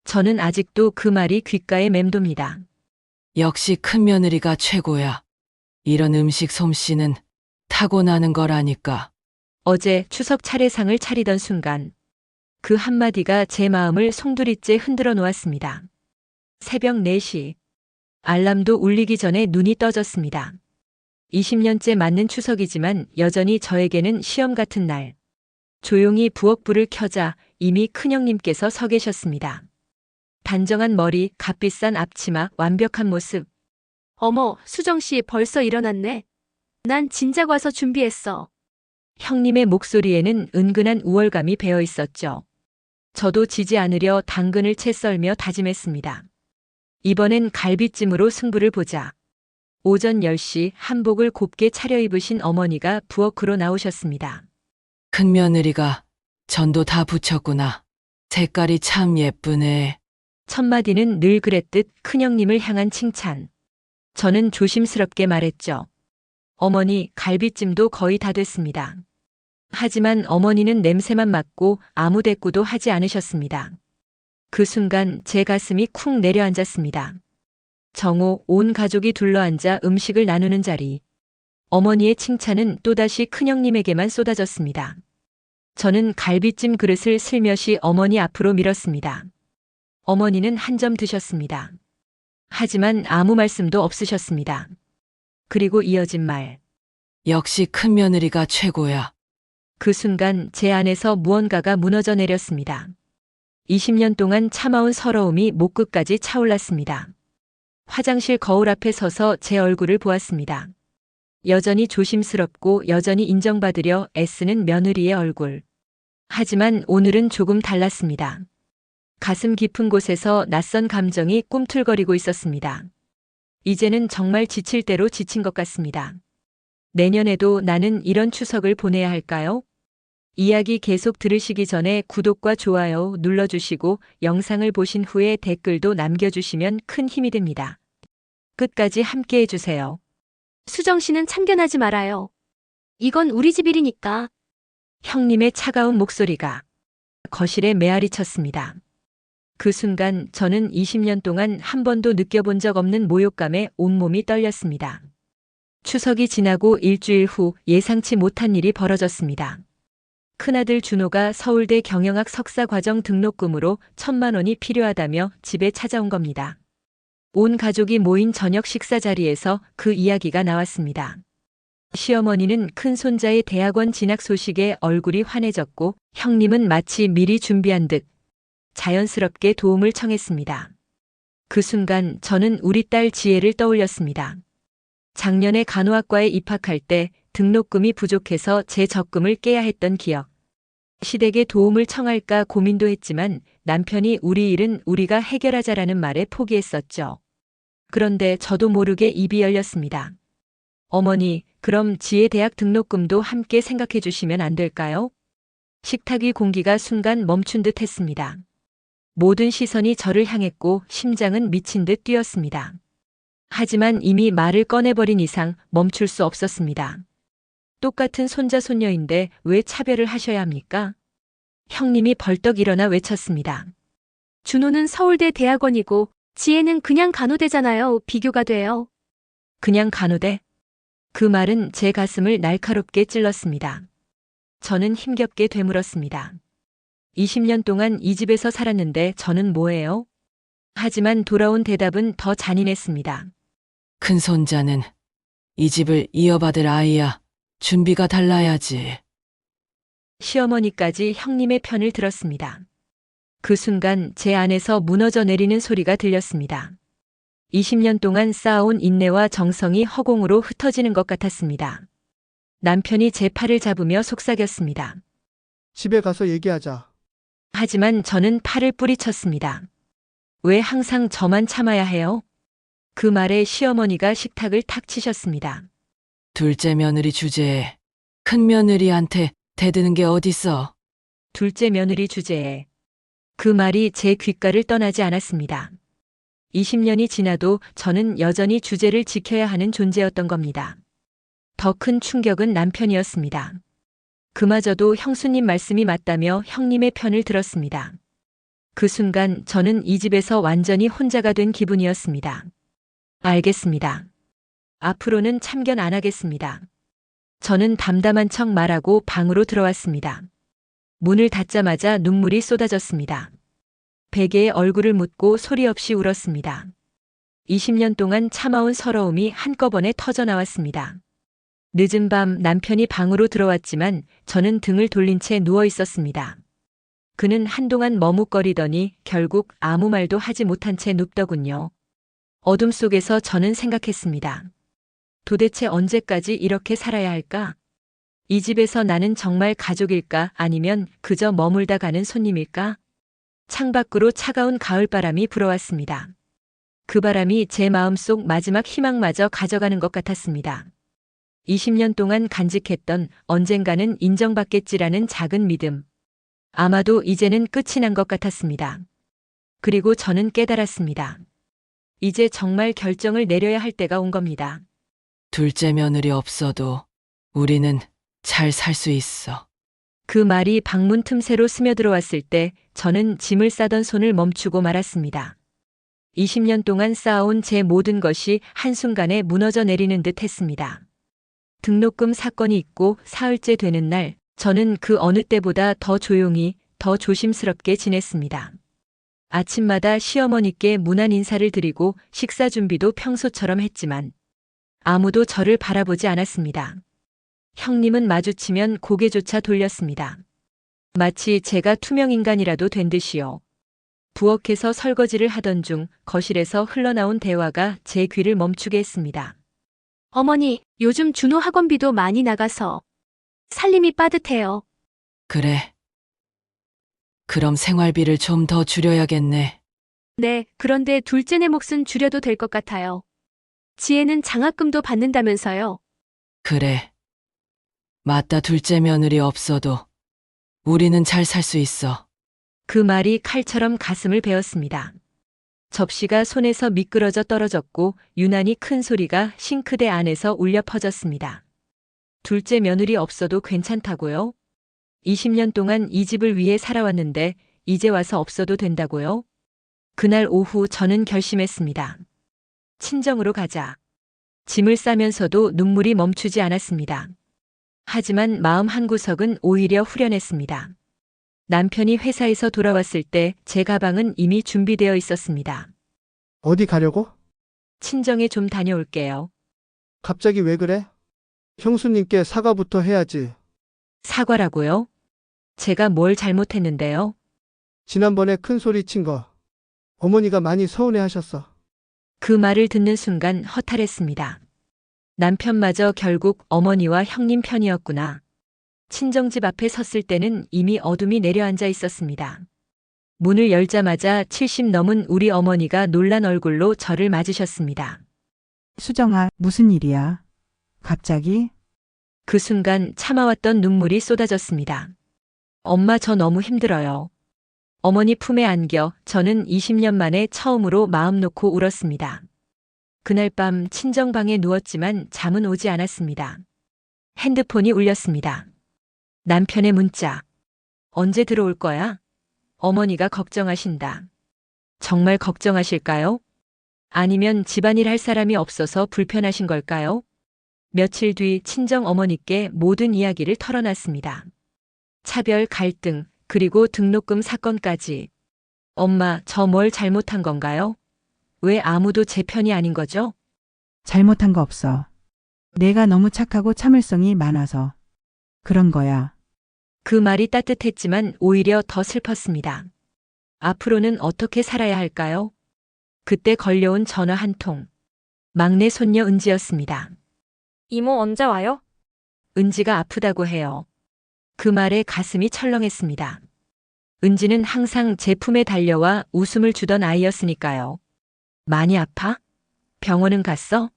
저는 아직도 그 말이 귓가에 맴돕니다. 역시 큰며느리가 최고야. 이런 음식 솜씨는 타고나는 거라니까. 어제 추석 차례상을 차리던 순간 그 한마디가 제 마음을 송두리째 흔들어 놓았습니다. 새벽 4시. 알람도 울리기 전에 눈이 떠졌습니다. 20년째 맞는 추석이지만 여전히 저에게는 시험 같은 날. 조용히 부엌불을 켜자 이미 큰형님께서 서 계셨습니다. 단정한 머리, 값비싼 앞치마, 완벽한 모습. 어머, 수정씨 벌써 일어났네. 난 진작 와서 준비했어. 형님의 목소리에는 은근한 우월감이 배어 있었죠. 저도 지지 않으려 당근을 채 썰며 다짐했습니다. 이번엔 갈비찜으로 승부를 보자. 오전 10시 한복을 곱게 차려입으신 어머니가 부엌으로 나오셨습니다. 큰며느리가 전도 다 붙였구나. 색깔이 참 예쁘네. 첫마디는 늘 그랬듯 큰형님을 향한 칭찬. 저는 조심스럽게 말했죠. 어머니, 갈비찜도 거의 다 됐습니다. 하지만 어머니는 냄새만 맡고 아무 대꾸도 하지 않으셨습니다. 그 순간 제 가슴이 쿵 내려앉았습니다. 정오 온 가족이 둘러앉아 음식을 나누는 자리. 어머니의 칭찬은 또다시 큰형님에게만 쏟아졌습니다. 저는 갈비찜 그릇을 슬며시 어머니 앞으로 밀었습니다. 어머니는 한 점 드셨습니다. 하지만 아무 말씀도 없으셨습니다. 그리고 이어진 말. 역시 큰며느리가 최고야. 그 순간 제 안에서 무언가가 무너져 내렸습니다. 20년 동안 참아온 서러움이 목끝까지 차올랐습니다. 화장실 거울 앞에 서서 제 얼굴을 보았습니다. 여전히 조심스럽고 여전히 인정받으려 애쓰는 며느리의 얼굴. 하지만 오늘은 조금 달랐습니다. 가슴 깊은 곳에서 낯선 감정이 꿈틀거리고 있었습니다. 이제는 정말 지칠 대로 지친 것 같습니다. 내년에도 나는 이런 추석을 보내야 할까요? 이야기 계속 들으시기 전에 구독과 좋아요 눌러주시고 영상을 보신 후에 댓글도 남겨주시면 큰 힘이 됩니다. 끝까지 함께 해주세요. 수정씨는 참견하지 말아요. 이건 우리 집 일이니까. 형님의 차가운 목소리가 거실에 메아리 쳤습니다. 그 순간 저는 20년 동안 한 번도 느껴본 적 없는 모욕감에 온몸이 떨렸습니다. 추석이 지나고 일주일 후 예상치 못한 일이 벌어졌습니다. 큰아들 준호가 서울대 경영학 석사과정 등록금으로 1,000만 원이 필요하다며 집에 찾아온 겁니다. 온 가족이 모인 저녁 식사 자리에서 그 이야기가 나왔습니다. 시어머니는 큰 손자의 대학원 진학 소식에 얼굴이 환해졌고 형님은 마치 미리 준비한 듯 자연스럽게 도움을 청했습니다. 그 순간 저는 우리 딸 지혜를 떠올렸습니다. 작년에 간호학과에 입학할 때 등록금이 부족해서 제 적금을 깨야 했던 기억. 시댁에 도움을 청할까 고민도 했지만 남편이 우리 일은 우리가 해결하자라는 말에 포기했었죠. 그런데 저도 모르게 입이 열렸습니다. 어머니, 그럼 지혜 대학 등록금도 함께 생각해 주시면 안 될까요? 식탁 위 공기가 순간 멈춘 듯 했습니다. 모든 시선이 저를 향했고 심장은 미친 듯 뛰었습니다. 하지만 이미 말을 꺼내버린 이상 멈출 수 없었습니다. 똑같은 손자 손녀인데 왜 차별을 하셔야 합니까? 형님이 벌떡 일어나 외쳤습니다. 준호는 서울대 대학원이고 지혜는 그냥 간호대잖아요. 비교가 돼요. 그냥 간호대? 그 말은 제 가슴을 날카롭게 찔렀습니다. 저는 힘겹게 되물었습니다. 20년 동안 이 집에서 살았는데 저는 뭐예요? 하지만 돌아온 대답은 더 잔인했습니다. 큰손자는 이 집을 이어받을 아이야. 준비가 달라야지. 시어머니까지 형님의 편을 들었습니다. 그 순간 제 안에서 무너져 내리는 소리가 들렸습니다. 20년 동안 쌓아온 인내와 정성이 허공으로 흩어지는 것 같았습니다. 남편이 제 팔을 잡으며 속삭였습니다. 집에 가서 얘기하자. 하지만 저는 팔을 뿌리쳤습니다. 왜 항상 저만 참아야 해요? 그 말에 시어머니가 식탁을 탁 치셨습니다. 둘째 며느리 주제에 큰며느리한테 대드는 게 어딨어. 둘째 며느리 주제에. 그 말이 제 귓가를 떠나지 않았습니다. 20년이 지나도 저는 여전히 주제를 지켜야 하는 존재였던 겁니다. 더 큰 충격은 남편이었습니다. 그마저도 형수님 말씀이 맞다며 형님의 편을 들었습니다. 그 순간 저는 이 집에서 완전히 혼자가 된 기분이었습니다. 알겠습니다. 앞으로는 참견 안 하겠습니다. 저는 담담한 척 말하고 방으로 들어왔습니다. 문을 닫자마자 눈물이 쏟아졌습니다. 베개에 얼굴을 묻고 소리 없이 울었습니다. 20년 동안 참아온 서러움이 한꺼번에 터져 나왔습니다. 늦은 밤 남편이 방으로 들어왔지만 저는 등을 돌린 채 누워 있었습니다. 그는 한동안 머뭇거리더니 결국 아무 말도 하지 못한 채 눕더군요. 어둠 속에서 저는 생각했습니다. 도대체 언제까지 이렇게 살아야 할까? 이 집에서 나는 정말 가족일까 아니면 그저 머물다 가는 손님일까? 창밖으로 차가운 가을바람이 불어왔습니다. 그 바람이 제 마음속 마지막 희망마저 가져가는 것 같았습니다. 20년 동안 간직했던 언젠가는 인정받겠지라는 작은 믿음. 아마도 이제는 끝이 난 것 같았습니다. 그리고 저는 깨달았습니다. 이제 정말 결정을 내려야 할 때가 온 겁니다. 둘째 며느리 없어도 우리는 잘 살 수 있어. 그 말이 방문 틈새로 스며들어왔을 때 저는 짐을 싸던 손을 멈추고 말았습니다. 20년 동안 쌓아온 제 모든 것이 한순간에 무너져 내리는 듯 했습니다. 등록금 사건이 있고 사흘째 되는 날, 저는 그 어느 때보다 더 조용히, 더 조심스럽게 지냈습니다. 아침마다 시어머니께 무난 인사를 드리고 식사 준비도 평소처럼 했지만 아무도 저를 바라보지 않았습니다. 형님은 마주치면 고개조차 돌렸습니다. 마치 제가 투명인간이라도 된 듯이요. 부엌에서 설거지를 하던 중 거실에서 흘러나온 대화가 제 귀를 멈추게 했습니다. 어머니, 요즘 준호 학원비도 많이 나가서 살림이 빠듯해요. 그래. 그럼 생활비를 좀 더 줄여야겠네. 네, 그런데 둘째네 몫은 줄여도 될 것 같아요. 지혜는 장학금도 받는다면서요. 그래. 맞다, 둘째 며느리 없어도 우리는 잘 살 수 있어. 그 말이 칼처럼 가슴을 베었습니다. 접시가 손에서 미끄러져 떨어졌고 유난히 큰 소리가 싱크대 안에서 울려 퍼졌습니다. 둘째 며느리 없어도 괜찮다고요? 20년 동안 이 집을 위해 살아왔는데 이제 와서 없어도 된다고요? 그날 오후 저는 결심했습니다. 친정으로 가자. 짐을 싸면서도 눈물이 멈추지 않았습니다. 하지만 마음 한구석은 오히려 후련했습니다. 남편이 회사에서 돌아왔을 때 제 가방은 이미 준비되어 있었습니다. 어디 가려고? 친정에 좀 다녀올게요. 갑자기 왜 그래? 형수님께 사과부터 해야지. 사과라고요? 제가 뭘 잘못했는데요? 지난번에 큰 소리 친 거. 어머니가 많이 서운해 하셨어. 그 말을 듣는 순간 허탈했습니다. 남편마저 결국 어머니와 형님 편이었구나. 친정집 앞에 섰을 때는 이미 어둠이 내려앉아 있었습니다. 문을 열자마자 70 넘은 우리 어머니가 놀란 얼굴로 저를 맞으셨습니다. 수정아, 무슨 일이야? 갑자기? 그 순간 참아왔던 눈물이 쏟아졌습니다. 엄마, 저 너무 힘들어요. 어머니 품에 안겨 저는 20년 만에 처음으로 마음 놓고 울었습니다. 그날 밤 친정방에 누웠지만 잠은 오지 않았습니다. 핸드폰이 울렸습니다. 남편의 문자. 언제 들어올 거야? 어머니가 걱정하신다. 정말 걱정하실까요? 아니면 집안일 할 사람이 없어서 불편하신 걸까요? 며칠 뒤 친정 어머니께 모든 이야기를 털어놨습니다. 차별, 갈등, 그리고 등록금 사건까지. 엄마, 저 뭘 잘못한 건가요? 왜 아무도 제 편이 아닌 거죠? 잘못한 거 없어. 내가 너무 착하고 참을성이 많아서 그런 거야. 그 말이 따뜻했지만 오히려 더 슬펐습니다. 앞으로는 어떻게 살아야 할까요? 그때 걸려온 전화 한 통. 막내 손녀 은지였습니다. 이모 언제 와요? 은지가 아프다고 해요. 그 말에 가슴이 철렁했습니다. 은지는 항상 제 품에 달려와 웃음을 주던 아이였으니까요. 많이 아파? 병원은 갔어?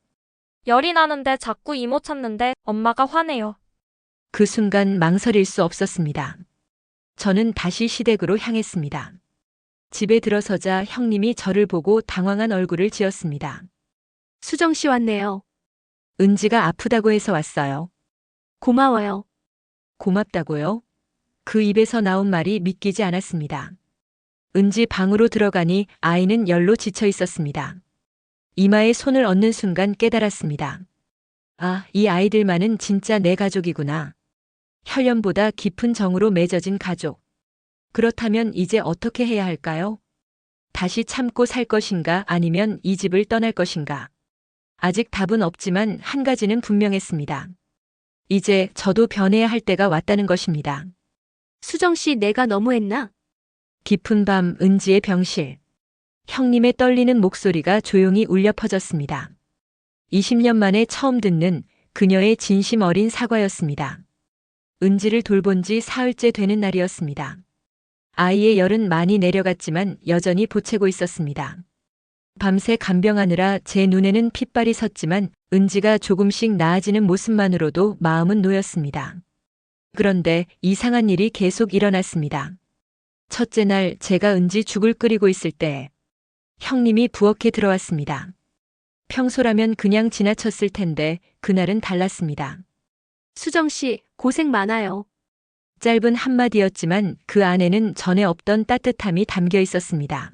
열이 나는데 자꾸 이모 찾는데 엄마가 화내요. 그 순간 망설일 수 없었습니다. 저는 다시 시댁으로 향했습니다. 집에 들어서자 형님이 저를 보고 당황한 얼굴을 지었습니다. 수정 씨 왔네요. 은지가 아프다고 해서 왔어요. 고마워요. 고맙다고요? 그 입에서 나온 말이 믿기지 않았습니다. 은지 방으로 들어가니 아이는 열로 지쳐 있었습니다. 이마에 손을 얹는 순간 깨달았습니다. 아, 이 아이들만은 진짜 내 가족이구나. 혈연보다 깊은 정으로 맺어진 가족. 그렇다면 이제 어떻게 해야 할까요? 다시 참고 살 것인가 아니면 이 집을 떠날 것인가? 아직 답은 없지만 한 가지는 분명했습니다. 이제 저도 변해야 할 때가 왔다는 것입니다. 수정 씨, 내가 너무했나? 깊은 밤 은지의 병실. 형님의 떨리는 목소리가 조용히 울려 퍼졌습니다. 20년 만에 처음 듣는 그녀의 진심 어린 사과였습니다. 은지를 돌본 지 사흘째 되는 날이었습니다. 아이의 열은 많이 내려갔지만 여전히 보채고 있었습니다. 밤새 간병하느라 제 눈에는 핏발이 섰지만 은지가 조금씩 나아지는 모습만으로도 마음은 놓였습니다. 그런데 이상한 일이 계속 일어났습니다. 첫째 날 제가 은지 죽을 끓이고 있을 때 형님이 부엌에 들어왔습니다. 평소라면 그냥 지나쳤을 텐데 그날은 달랐습니다. 수정 씨, 고생 많아요. 짧은 한마디였지만 그 안에는 전에 없던 따뜻함이 담겨 있었습니다.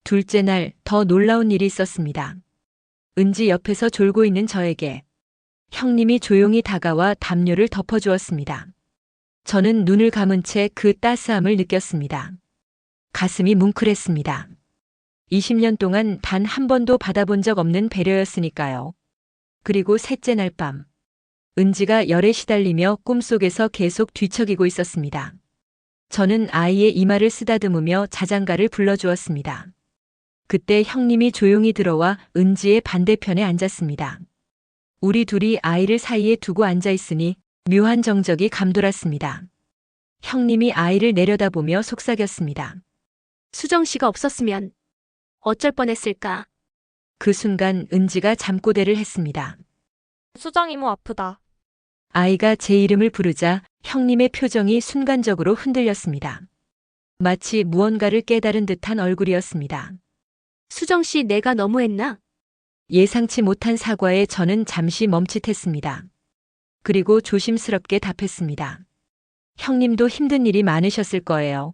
둘째 날 더 놀라운 일이 있었습니다. 은지 옆에서 졸고 있는 저에게 형님이 조용히 다가와 담요를 덮어주었습니다. 저는 눈을 감은 채 그 따스함을 느꼈습니다. 가슴이 뭉클했습니다. 20년 동안 단 한 번도 받아본 적 없는 배려였으니까요. 그리고 셋째 날 밤. 은지가 열에 시달리며 꿈속에서 계속 뒤척이고 있었습니다. 저는 아이의 이마를 쓰다듬으며 자장가를 불러주었습니다. 그때 형님이 조용히 들어와 은지의 반대편에 앉았습니다. 우리 둘이 아이를 사이에 두고 앉아 있으니 묘한 정적이 감돌았습니다. 형님이 아이를 내려다보며 속삭였습니다. 수정 씨가 없었으면 어쩔 뻔했을까? 그 순간 은지가 잠꼬대를 했습니다. 수정 이모 아프다. 아이가 제 이름을 부르자 형님의 표정이 순간적으로 흔들렸습니다. 마치 무언가를 깨달은 듯한 얼굴이었습니다. 수정 씨, 내가 너무했나? 예상치 못한 사과에 저는 잠시 멈칫했습니다. 그리고 조심스럽게 답했습니다. 형님도 힘든 일이 많으셨을 거예요.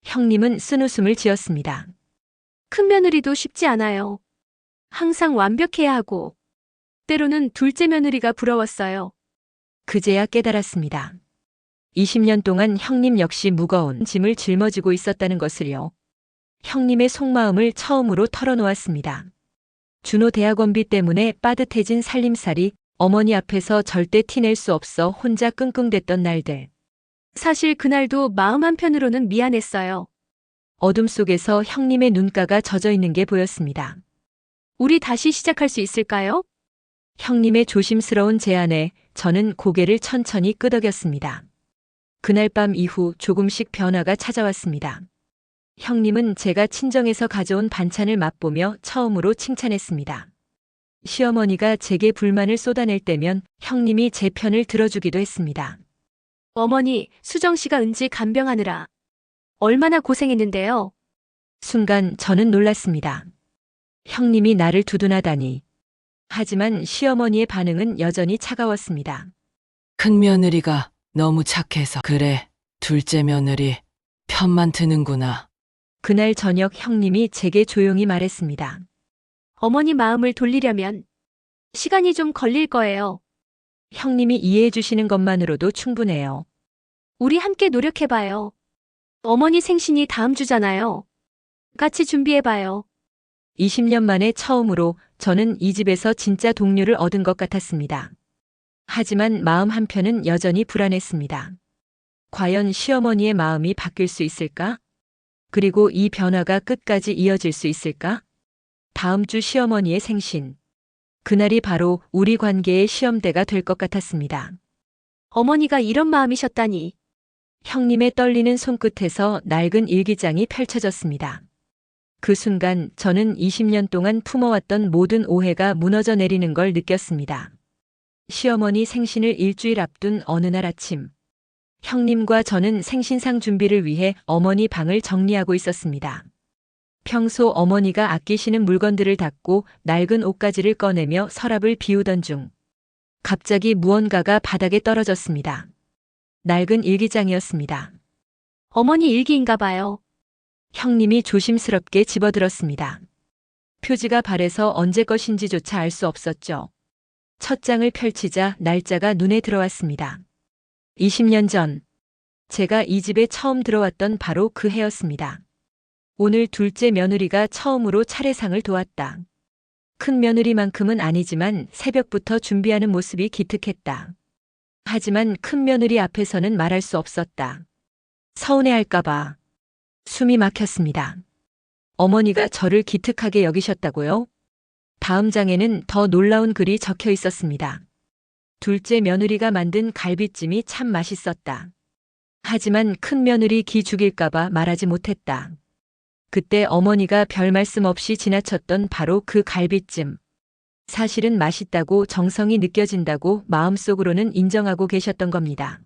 형님은 쓴웃음을 지었습니다. 큰 며느리도 쉽지 않아요. 항상 완벽해야 하고, 때로는 둘째 며느리가 부러웠어요. 그제야 깨달았습니다. 20년 동안 형님 역시 무거운 짐을 짊어지고 있었다는 것을요. 형님의 속마음을 처음으로 털어놓았습니다. 준호 대학원비 때문에 빠듯해진 살림살이 어머니 앞에서 절대 티낼 수 없어 혼자 끙끙댔던 날들. 사실 그날도 마음 한편으로는 미안했어요. 어둠 속에서 형님의 눈가가 젖어 있는 게 보였습니다. 우리 다시 시작할 수 있을까요? 형님의 조심스러운 제안에 저는 고개를 천천히 끄덕였습니다. 그날 밤 이후 조금씩 변화가 찾아왔습니다. 형님은 제가 친정에서 가져온 반찬을 맛보며 처음으로 칭찬했습니다. 시어머니가 제게 불만을 쏟아낼 때면 형님이 제 편을 들어주기도 했습니다. 어머니, 수정 씨가 은지 간병하느라 얼마나 고생했는데요. 순간 저는 놀랐습니다. 형님이 나를 두둔하다니. 하지만 시어머니의 반응은 여전히 차가웠습니다. 큰 며느리가 너무 착해서 그래. 둘째 며느리 편만 드는구나. 그날 저녁 형님이 제게 조용히 말했습니다. 어머니 마음을 돌리려면 시간이 좀 걸릴 거예요. 형님이 이해해 주시는 것만으로도 충분해요. 우리 함께 노력해봐요. 어머니 생신이 다음 주잖아요. 같이 준비해봐요. 20년 만에 처음으로 저는 이 집에서 진짜 동료를 얻은 것 같았습니다. 하지만 마음 한편은 여전히 불안했습니다. 과연 시어머니의 마음이 바뀔 수 있을까? 그리고 이 변화가 끝까지 이어질 수 있을까? 다음 주 시어머니의 생신. 그날이 바로 우리 관계의 시험대가 될 것 같았습니다. 어머니가 이런 마음이셨다니. 형님의 떨리는 손끝에서 낡은 일기장이 펼쳐졌습니다. 그 순간 저는 20년 동안 품어왔던 모든 오해가 무너져 내리는 걸 느꼈습니다. 시어머니 생신을 일주일 앞둔 어느 날 아침. 형님과 저는 생신상 준비를 위해 어머니 방을 정리하고 있었습니다. 평소 어머니가 아끼시는 물건들을 닦고 낡은 옷가지를 꺼내며 서랍을 비우던 중 갑자기 무언가가 바닥에 떨어졌습니다. 낡은 일기장이었습니다. 어머니 일기인가 봐요. 형님이 조심스럽게 집어들었습니다. 표지가 발에서 언제 것인지조차 알 수 없었죠. 첫 장을 펼치자 날짜가 눈에 들어왔습니다. 20년 전, 제가 이 집에 처음 들어왔던 바로 그 해였습니다. 오늘 둘째 며느리가 처음으로 차례상을 도왔다. 큰 며느리만큼은 아니지만 새벽부터 준비하는 모습이 기특했다. 하지만 큰 며느리 앞에서는 말할 수 없었다. 서운해할까봐. 숨이 막혔습니다. 어머니가 저를 기특하게 여기셨다고요? 다음 장에는 더 놀라운 글이 적혀 있었습니다. 둘째 며느리가 만든 갈비찜이 참 맛있었다. 하지만 큰 며느리 기 죽일까봐 말하지 못했다. 그때 어머니가 별 말씀 없이 지나쳤던 바로 그 갈비찜. 사실은 맛있다고 정성이 느껴진다고 마음속으로는 인정하고 계셨던 겁니다.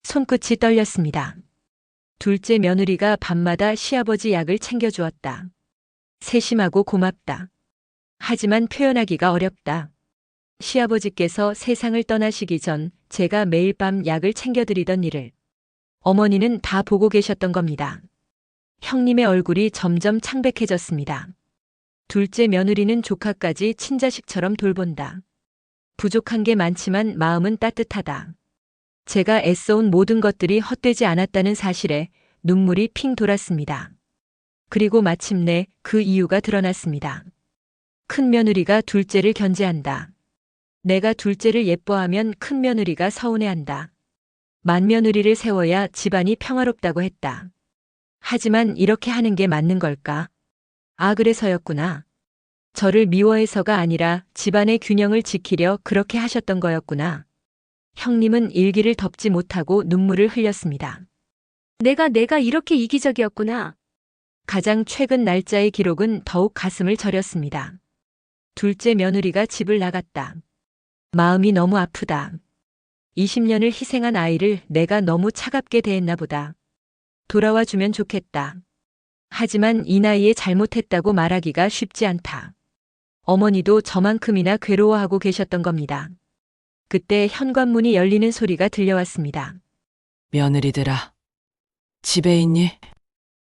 손끝이 떨렸습니다. 둘째 며느리가 밤마다 시아버지 약을 챙겨주었다. 세심하고 고맙다. 하지만 표현하기가 어렵다. 시아버지께서 세상을 떠나시기 전 제가 매일 밤 약을 챙겨드리던 일을 어머니는 다 보고 계셨던 겁니다. 형님의 얼굴이 점점 창백해졌습니다. 둘째 며느리는 조카까지 친자식처럼 돌본다. 부족한 게 많지만 마음은 따뜻하다. 제가 애써온 모든 것들이 헛되지 않았다는 사실에 눈물이 핑 돌았습니다. 그리고 마침내 그 이유가 드러났습니다. 큰 며느리가 둘째를 견제한다. 내가 둘째를 예뻐하면 큰 며느리가 서운해한다. 맏며느리를 세워야 집안이 평화롭다고 했다. 하지만 이렇게 하는 게 맞는 걸까? 아, 그래서였구나. 저를 미워해서가 아니라 집안의 균형을 지키려 그렇게 하셨던 거였구나. 형님은 일기를 덮지 못하고 눈물을 흘렸습니다. 내가 이렇게 이기적이었구나. 가장 최근 날짜의 기록은 더욱 가슴을 저렸습니다. 둘째 며느리가 집을 나갔다. 마음이 너무 아프다. 20년을 희생한 아이를 내가 너무 차갑게 대했나 보다. 돌아와 주면 좋겠다. 하지만 이 나이에 잘못했다고 말하기가 쉽지 않다. 어머니도 저만큼이나 괴로워하고 계셨던 겁니다. 그때 현관문이 열리는 소리가 들려왔습니다. 며느리들아, 집에 있니?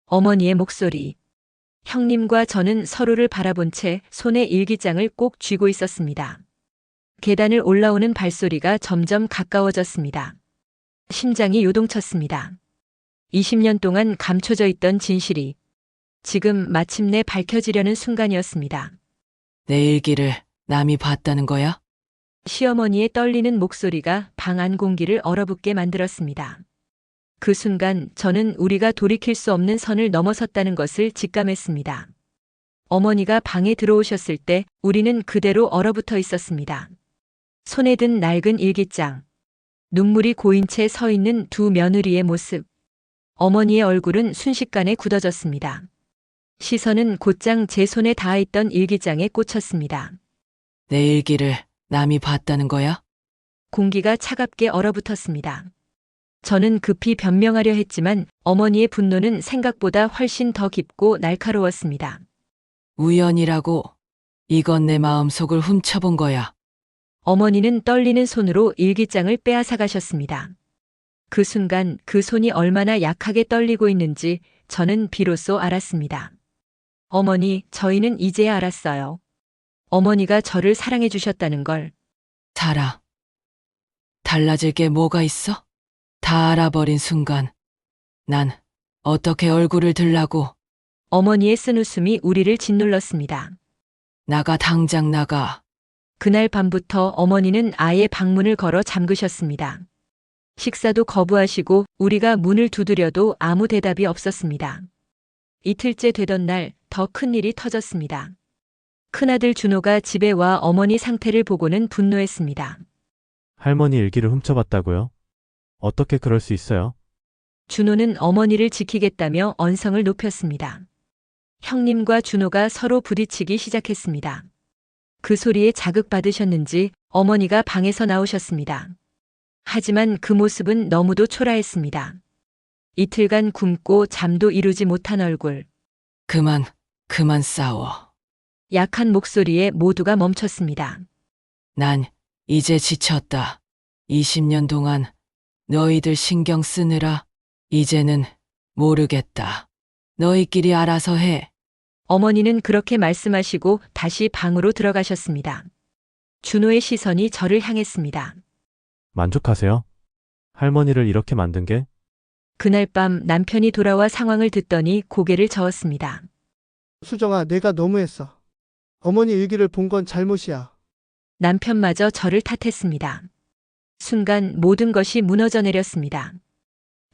어머니의 목소리. 형님과 저는 서로를 바라본 채 손에 일기장을 꼭 쥐고 있었습니다. 계단을 올라오는 발소리가 점점 가까워졌습니다. 심장이 요동쳤습니다. 20년 동안 감춰져 있던 진실이 지금 마침내 밝혀지려는 순간이었습니다. 내 일기를 남이 봤다는 거야? 시어머니의 떨리는 목소리가 방 안 공기를 얼어붙게 만들었습니다. 그 순간 저는 우리가 돌이킬 수 없는 선을 넘어섰다는 것을 직감했습니다. 어머니가 방에 들어오셨을 때 우리는 그대로 얼어붙어 있었습니다. 손에 든 낡은 일기장. 눈물이 고인 채 서 있는 두 며느리의 모습. 어머니의 얼굴은 순식간에 굳어졌습니다. 시선은 곧장 제 손에 닿아있던 일기장에 꽂혔습니다. 내 일기를 남이 봤다는 거야? 공기가 차갑게 얼어붙었습니다. 저는 급히 변명하려 했지만 어머니의 분노는 생각보다 훨씬 더 깊고 날카로웠습니다. 우연이라고. 이건 내 마음속을 훔쳐본 거야. 어머니는 떨리는 손으로 일기장을 빼앗아 가셨습니다. 그 순간 그 손이 얼마나 약하게 떨리고 있는지 저는 비로소 알았습니다. 어머니, 저희는 이제야 알았어요. 어머니가 저를 사랑해 주셨다는 걸. 사랑. 달라질 게 뭐가 있어? 다 알아버린 순간 난 어떻게 얼굴을 들라고. 어머니의 쓴웃음이 우리를 짓눌렀습니다. 나가, 당장 나가. 그날 밤부터 어머니는 아예 방문을 걸어 잠그셨습니다. 식사도 거부하시고 우리가 문을 두드려도 아무 대답이 없었습니다. 이틀째 되던 날 더 큰 일이 터졌습니다. 큰아들 준호가 집에 와 어머니 상태를 보고는 분노했습니다. 할머니 일기를 훔쳐봤다고요? 어떻게 그럴 수 있어요? 준호는 어머니를 지키겠다며 언성을 높였습니다. 형님과 준호가 서로 부딪히기 시작했습니다. 그 소리에 자극받으셨는지 어머니가 방에서 나오셨습니다. 하지만 그 모습은 너무도 초라했습니다. 이틀간 굶고 잠도 이루지 못한 얼굴. 그만 싸워. 약한 목소리에 모두가 멈췄습니다. 난 이제 지쳤다. 20년 동안 너희들 신경 쓰느라 이제는 모르겠다. 너희끼리 알아서 해. 어머니는 그렇게 말씀하시고 다시 방으로 들어가셨습니다. 준호의 시선이 저를 향했습니다. 만족하세요? 할머니를 이렇게 만든 게? 그날 밤 남편이 돌아와 상황을 듣더니 고개를 저었습니다. 수정아, 내가 너무했어. 어머니 일기를 본 건 잘못이야. 남편마저 저를 탓했습니다. 순간 모든 것이 무너져 내렸습니다.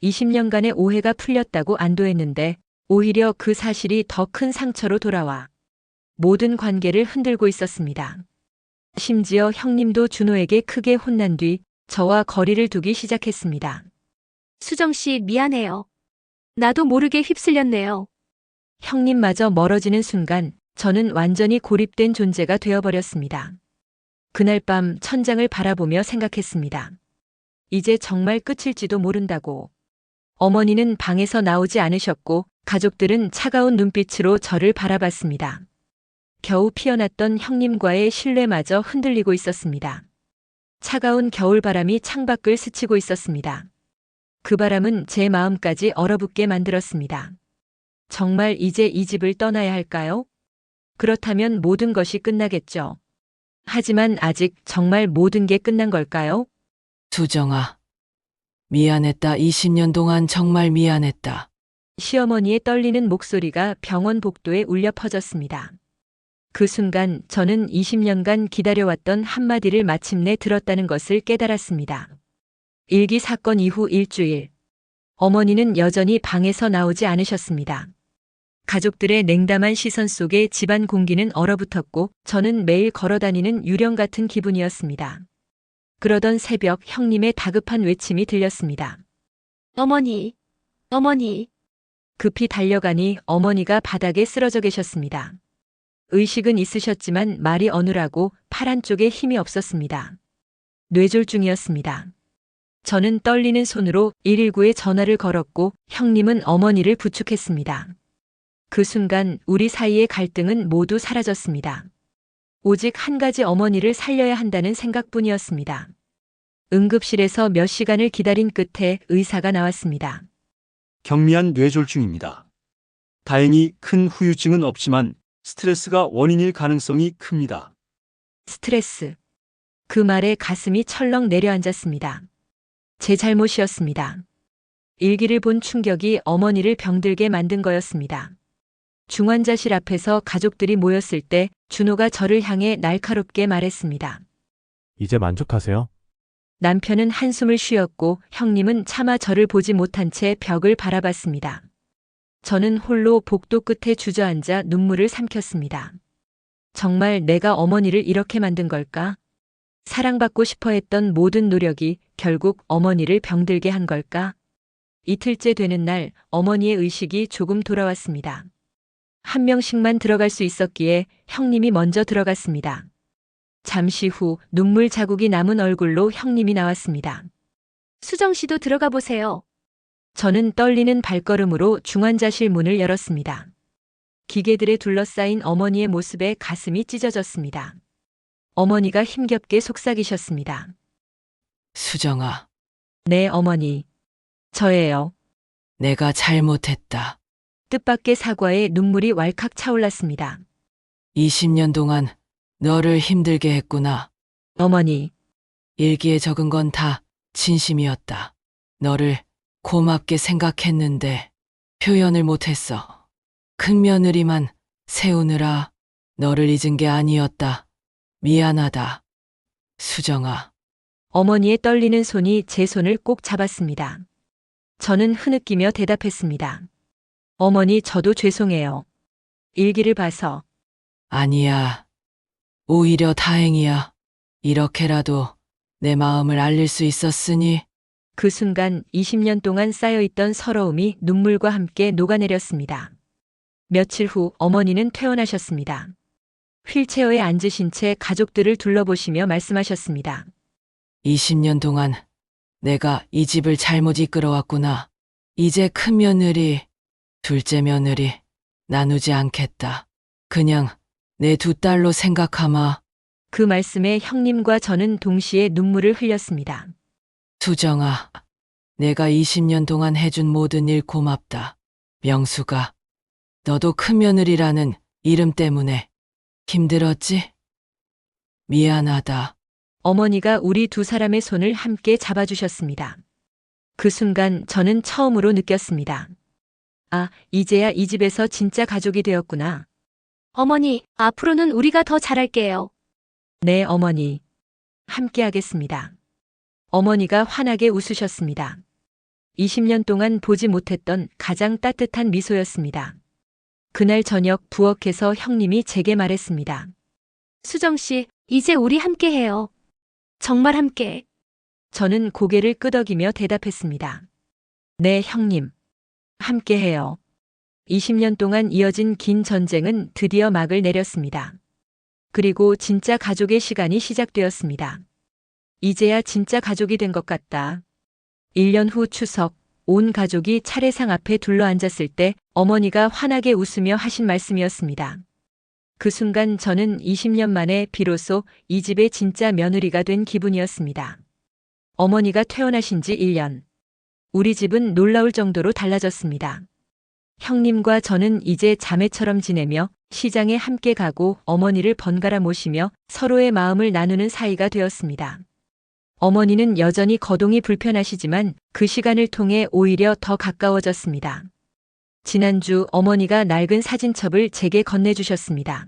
20년간의 오해가 풀렸다고 안도했는데 오히려 그 사실이 더 큰 상처로 돌아와 모든 관계를 흔들고 있었습니다. 심지어 형님도 준호에게 크게 혼난 뒤 저와 거리를 두기 시작했습니다. 수정 씨 미안해요. 나도 모르게 휩쓸렸네요. 형님마저 멀어지는 순간 저는 완전히 고립된 존재가 되어버렸습니다. 그날 밤 천장을 바라보며 생각했습니다. 이제 정말 끝일지도 모른다고. 어머니는 방에서 나오지 않으셨고 가족들은 차가운 눈빛으로 저를 바라봤습니다. 겨우 피어났던 형님과의 신뢰마저 흔들리고 있었습니다. 차가운 겨울바람이 창밖을 스치고 있었습니다. 그 바람은 제 마음까지 얼어붙게 만들었습니다. 정말 이제 이 집을 떠나야 할까요? 그렇다면 모든 것이 끝나겠죠. 하지만 아직 정말 모든 게 끝난 걸까요? 수정아. 미안했다. 20년 동안 정말 미안했다. 시어머니의 떨리는 목소리가 병원 복도에 울려 퍼졌습니다. 그 순간 저는 20년간 기다려왔던 한마디를 마침내 들었다는 것을 깨달았습니다. 일기 사건 이후 일주일. 어머니는 여전히 방에서 나오지 않으셨습니다. 가족들의 냉담한 시선 속에 집안 공기는 얼어붙었고 저는 매일 걸어다니는 유령 같은 기분이었습니다. 그러던 새벽 형님의 다급한 외침이 들렸습니다. 어머니, 어머니. 급히 달려가니 어머니가 바닥에 쓰러져 계셨습니다. 의식은 있으셨지만 말이 어눌하고 팔 한쪽에 힘이 없었습니다. 뇌졸중이었습니다. 저는 떨리는 손으로 119에 전화를 걸었고 형님은 어머니를 부축했습니다. 그 순간 우리 사이의 갈등은 모두 사라졌습니다. 오직 한 가지 어머니를 살려야 한다는 생각뿐이었습니다. 응급실에서 몇 시간을 기다린 끝에 의사가 나왔습니다. 경미한 뇌졸중입니다. 다행히 큰 후유증은 없지만 스트레스가 원인일 가능성이 큽니다. 스트레스. 그 말에 가슴이 철렁 내려앉았습니다. 제 잘못이었습니다. 일기를 본 충격이 어머니를 병들게 만든 거였습니다. 중환자실 앞에서 가족들이 모였을 때 준호가 저를 향해 날카롭게 말했습니다. 이제 만족하세요? 남편은 한숨을 쉬었고 형님은 차마 저를 보지 못한 채 벽을 바라봤습니다. 저는 홀로 복도 끝에 주저앉아 눈물을 삼켰습니다. 정말 내가 어머니를 이렇게 만든 걸까? 사랑받고 싶어 했던 모든 노력이 결국 어머니를 병들게 한 걸까? 이틀째 되는 날 어머니의 의식이 조금 돌아왔습니다. 한 명씩만 들어갈 수 있었기에 형님이 먼저 들어갔습니다. 잠시 후 눈물 자국이 남은 얼굴로 형님이 나왔습니다. 수정 씨도 들어가 보세요. 저는 떨리는 발걸음으로 중환자실 문을 열었습니다. 기계들에 둘러싸인 어머니의 모습에 가슴이 찢어졌습니다. 어머니가 힘겹게 속삭이셨습니다. 수정아. 네, 어머니. 저예요. 내가 잘못했다. 뜻밖의 사과에 눈물이 왈칵 차올랐습니다. 20년 동안 너를 힘들게 했구나. 어머니, 일기에 적은 건 다 진심이었다. 너를 고맙게 생각했는데 표현을 못했어. 큰 며느리만 세우느라 너를 잊은 게 아니었다. 미안하다. 수정아. 어머니의 떨리는 손이 제 손을 꼭 잡았습니다. 저는 흐느끼며 대답했습니다. 어머니, 저도 죄송해요. 일기를 봐서. 아니야. 오히려 다행이야. 이렇게라도 내 마음을 알릴 수 있었으니. 그 순간 20년 동안 쌓여있던 서러움이 눈물과 함께 녹아내렸습니다. 며칠 후 어머니는 퇴원하셨습니다. 휠체어에 앉으신 채 가족들을 둘러보시며 말씀하셨습니다. 20년 동안 내가 이 집을 잘못 이끌어왔구나. 이제 큰 며느리, 둘째 며느리 나누지 않겠다. 그냥 내 두 딸로 생각하마. 그 말씀에 형님과 저는 동시에 눈물을 흘렸습니다. 수정아, 내가 20년 동안 해준 모든 일 고맙다. 명수가 너도 큰며느리라는 이름 때문에 힘들었지? 미안하다. 어머니가 우리 두 사람의 손을 함께 잡아주셨습니다. 그 순간 저는 처음으로 느꼈습니다. 아, 이제야 이 집에서 진짜 가족이 되었구나. 어머니, 앞으로는 우리가 더 잘할게요. 네, 어머니. 함께 하겠습니다. 어머니가 환하게 웃으셨습니다. 20년 동안 보지 못했던 가장 따뜻한 미소였습니다. 그날 저녁 부엌에서 형님이 제게 말했습니다. 수정 씨, 이제 우리 함께 해요. 정말 함께. 저는 고개를 끄덕이며 대답했습니다. 네, 형님. 함께 해요. 20년 동안 이어진 긴 전쟁은 드디어 막을 내렸습니다. 그리고 진짜 가족의 시간이 시작되었습니다. 이제야 진짜 가족이 된 것 같다. 1년 후 추석, 온 가족이 차례상 앞에 둘러앉았을 때 어머니가 환하게 웃으며 하신 말씀이었습니다. 그 순간 저는 20년 만에 비로소 이 집의 진짜 며느리가 된 기분이었습니다. 어머니가 퇴원하신 지 1년. 우리 집은 놀라울 정도로 달라졌습니다. 형님과 저는 이제 자매처럼 지내며 시장에 함께 가고 어머니를 번갈아 모시며 서로의 마음을 나누는 사이가 되었습니다. 어머니는 여전히 거동이 불편하시지만 그 시간을 통해 오히려 더 가까워졌습니다. 지난주 어머니가 낡은 사진첩을 제게 건네주셨습니다.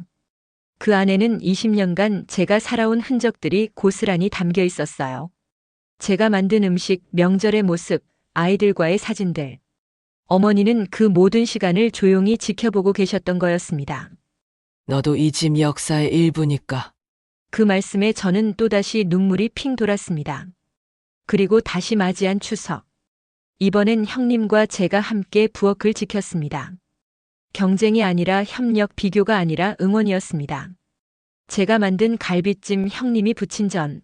그 안에는 20년간 제가 살아온 흔적들이 고스란히 담겨 있었어요. 제가 만든 음식, 명절의 모습, 아이들과의 사진들. 어머니는 그 모든 시간을 조용히 지켜보고 계셨던 거였습니다. 너도 이 집 역사의 일부니까. 그 말씀에 저는 또다시 눈물이 핑 돌았습니다. 그리고 다시 맞이한 추석. 이번엔 형님과 제가 함께 부엌을 지켰습니다. 경쟁이 아니라 협력, 비교가 아니라 응원이었습니다. 제가 만든 갈비찜, 형님이 부친 전.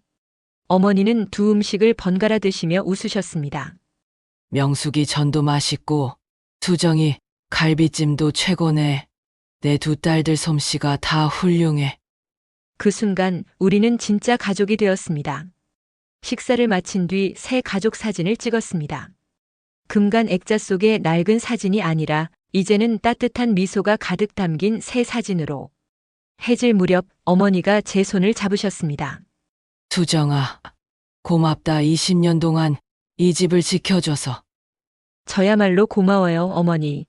어머니는 두 음식을 번갈아 드시며 웃으셨습니다. 명숙이 전도 맛있고 수정이 갈비찜도 최고네. 내 두 딸들 솜씨가 다 훌륭해. 그 순간 우리는 진짜 가족이 되었습니다. 식사를 마친 뒤 새 가족 사진을 찍었습니다. 금간 액자 속의 낡은 사진이 아니라 이제는 따뜻한 미소가 가득 담긴 새 사진으로. 해질 무렵 어머니가 제 손을 잡으셨습니다. 수정아, 고맙다. 20년 동안 이 집을 지켜줘서. 저야말로 고마워요, 어머니.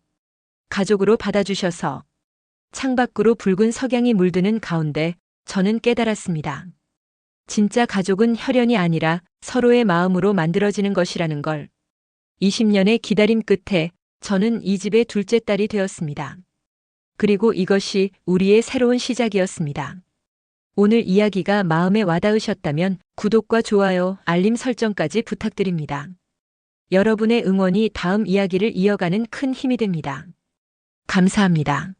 가족으로 받아주셔서. 창밖으로 붉은 석양이 물드는 가운데 저는 깨달았습니다. 진짜 가족은 혈연이 아니라 서로의 마음으로 만들어지는 것이라는 걸. 20년의 기다림 끝에 저는 이 집의 둘째 딸이 되었습니다. 그리고 이것이 우리의 새로운 시작이었습니다. 오늘 이야기가 마음에 와닿으셨다면 구독과 좋아요, 알림 설정까지 부탁드립니다. 여러분의 응원이 다음 이야기를 이어가는 큰 힘이 됩니다. 감사합니다.